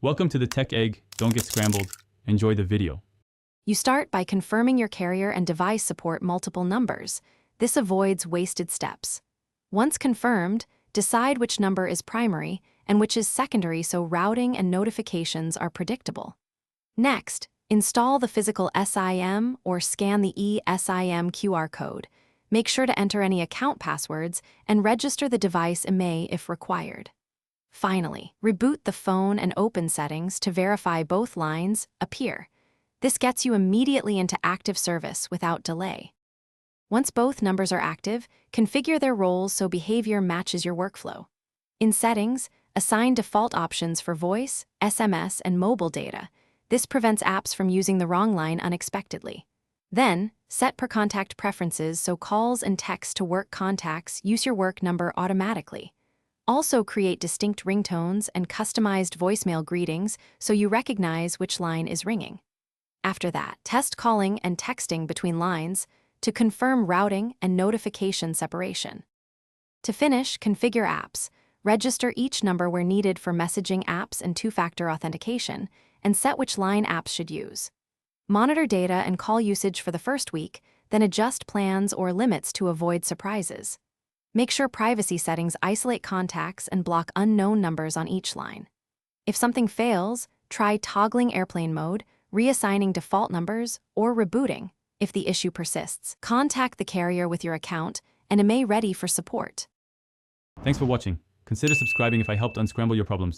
Welcome to the Tech Egg. Don't get scrambled. Enjoy the video. You start by confirming your carrier and device support multiple numbers. This avoids wasted steps. Once confirmed, decide which number is primary and which is secondary so routing and notifications are predictable. Next, install the physical SIM or scan the eSIM QR code. Make sure to enter any account passwords and register the device IMEI if required. Finally, reboot the phone and open settings to verify both lines appear. This gets you immediately into active service without delay. Once both numbers are active, configure their roles so behavior matches your workflow. In Settings, assign default options for voice, SMS, and mobile data. This prevents apps from using the wrong line unexpectedly. Then, set per contact preferences so calls and texts to work contacts use your work number automatically. Also create distinct ringtones and customized voicemail greetings so you recognize which line is ringing. After that, test calling and texting between lines to confirm routing and notification separation. To finish, configure apps. Register each number where needed for messaging apps and two-factor authentication, and set which line apps should use. Monitor data and call usage for the first week, then adjust plans or limits to avoid surprises. Make sure privacy settings isolate contacts and block unknown numbers on each line. If something fails, try toggling airplane mode, reassigning default numbers, or rebooting. If the issue persists, contact the carrier with your account and IMEI ready for support. Thanks for watching. Consider subscribing if I helped unscramble your problems.